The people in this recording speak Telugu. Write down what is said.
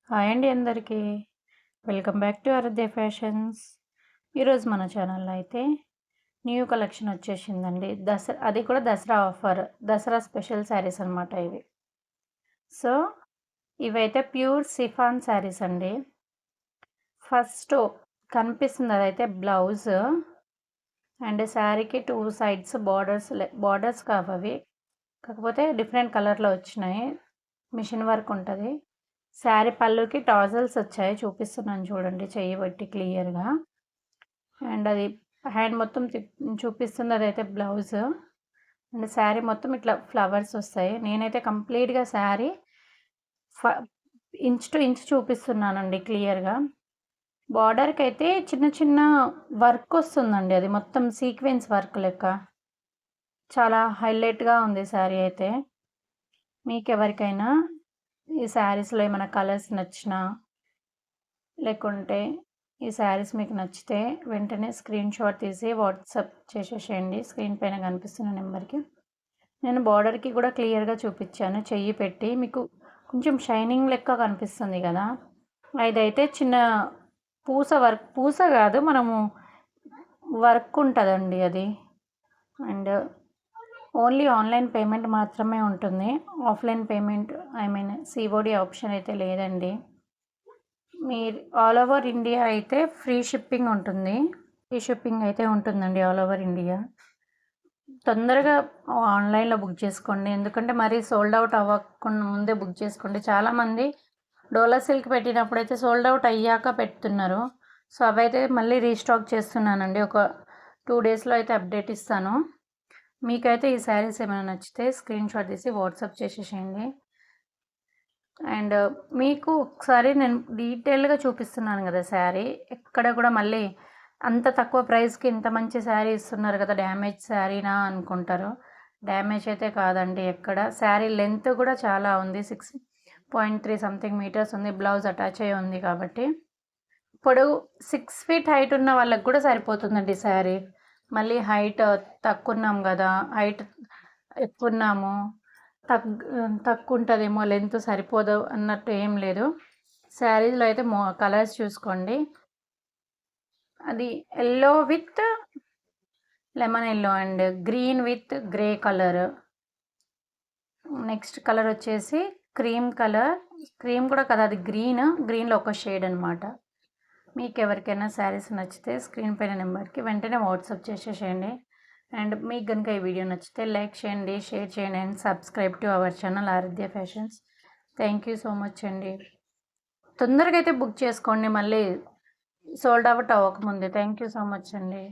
హాయ్ అండి అందరికీ. Welcome back to Aaradhya fashions. ఈరోజు మన ఛానల్‌లో అయితే న్యూ కలెక్షన్ వచ్చేసిందండి. అది కూడా దసరా ఆఫర్. దసరా స్పెషల్ శారీస్ అనమాట ఇవి. సో, ఇవైతే ప్యూర్ సిఫాన్ శారీస్ అండి. ఫస్ట్ కనిపిస్తుంది అదైతే బ్లౌజ్ అండ్ శారీకి 2 సైడ్స్ బార్డర్స్ కావవి. కాకపోతే డిఫరెంట్ కలర్‌లో వచ్చినాయి. మిషన్ వర్క్ ఉంటది. శారీ పళ్ళుకి టాజల్స్ వచ్చాయి. చూపిస్తున్నాను చూడండి చెయ్యి బట్టి క్లియర్‌గా. అండ్ అది హ్యాండ్ మొత్తం చూపిస్తుంది అదైతే బ్లౌజ్. అండ్ శారీ మొత్తం ఇట్లా ఫ్లవర్స్ వస్తాయి. నేనైతే కంప్లీట్‌గా శారీ ఫ ఇంచ్ టు ఇంచ్ చూపిస్తున్నానండి క్లియర్‌గా. బార్డర్‌కైతే చిన్న చిన్న వర్క్ వస్తుందండి. అది మొత్తం సీక్వెన్స్ వర్క్ లెక్క. చాలా హైలైట్‌గా ఉంది శారీ అయితే. మీకెవరికైనా ఈ శారీస్‌లో ఏమైనా కలర్స్ నచ్చినా, లేకుంటే ఈ శారీస్ మీకు నచ్చితే వెంటనే స్క్రీన్‌షాట్ తీసి వాట్సాప్ చేసేసేయండి. స్క్రీన్ పైన కనిపిస్తున్న నెంబర్‌కి. నేను బార్డర్‌కి కూడా క్లియర్‌గా చూపించాను చెయ్యి పెట్టి. మీకు కొంచెం షైనింగ్ లెక్క కనిపిస్తుంది కదా! ఇదైతే చిన్న పూస కాదు, మనము వర్క్ ఉంటుందండి అది. అండ్ ఓన్లీ ఆన్లైన్ పేమెంట్ మాత్రమే ఉంటుంది. ఆఫ్లైన్ పేమెంట్ సిఓడి ఆప్షన్ అయితే లేదండి. మీరు ఆల్ ఓవర్ ఇండియా అయితే ఫ్రీ షిప్పింగ్ ఉంటుంది. ఫ్రీ షిప్పింగ్ అయితే ఉంటుందండి ఆల్ ఓవర్ ఇండియా. తొందరగా ఆన్లైన్‌లో బుక్ చేసుకోండి. ఎందుకంటే మరీ సోల్డ్ అవుట్ అవ్వకుండా ముందే బుక్ చేసుకోండి. చాలామంది డోలా సిల్క్ పెట్టినప్పుడైతే సోల్డ్ అవుట్ అయ్యాక పెడుతున్నారు. సో, అవైతే మళ్ళీ రీస్టాక్ చేస్తున్నానండి. ఒక 2 డేస్‌లో అయితే అప్డేట్ ఇస్తాను. మీకైతే ఈ శారీస్ ఏమైనా నచ్చితే స్క్రీన్‌షాట్ తీసి వాట్సాప్ చేసేసేయండి. అండ్ మీకు ఒకసారి నేను డీటెయిల్‌గా చూపిస్తున్నాను కదా శారీ. ఎక్కడ కూడా మళ్ళీ అంత తక్కువ ప్రైస్‌కి ఇంత మంచి శారీ ఇస్తున్నారు కదా! డ్యామేజ్ శారీనా అనుకుంటారు. డ్యామేజ్ అయితే కాదండి ఎక్కడ. శారీ లెంత్ కూడా చాలా ఉంది. 6.3 సంథింగ్ మీటర్స్ ఉంది. బ్లౌజ్ అటాచ్ అయ్యి ఉంది కాబట్టి. పొడవు 6 ఫీట్ హైట్ ఉన్న వాళ్ళకి కూడా సరిపోతుందండి శారీ. మళ్ళీ హైట్ తక్కువున్నాం కదా! హైట్ ఎక్కువున్నాము, తక్కువ ఉంటుందేమో, లెంత్ సరిపోదు అన్నట్టు ఏం లేదు. శారీస్‌లో అయితే కలర్స్ చూసుకోండి. అది yellow with lemon yellow and green with grey colour. Next colour వచ్చేసి క్రీమ్ కలర్. క్రీమ్ కూడా కదా, అది గ్రీన్‌లో ఒక షేడ్ అనమాట. మీకు ఎవరికైనా శారీస్ నచ్చితే స్క్రీన్ పైన నెంబర్కి వెంటనే వాట్సాప్ చేసేసేయండి. అండ్ మీకు కనుక ఈ వీడియో నచ్చితే లైక్ చేయండి, షేర్ చేయండి and subscribe to our channel Aaradhya fashions. Thank you so much అండి. తొందరగా అయితే బుక్ చేసుకోండి, మళ్ళీ సోల్డ్ అవుట్ అవ్వకముందే. థ్యాంక్ యూ సో మచ్ అండి.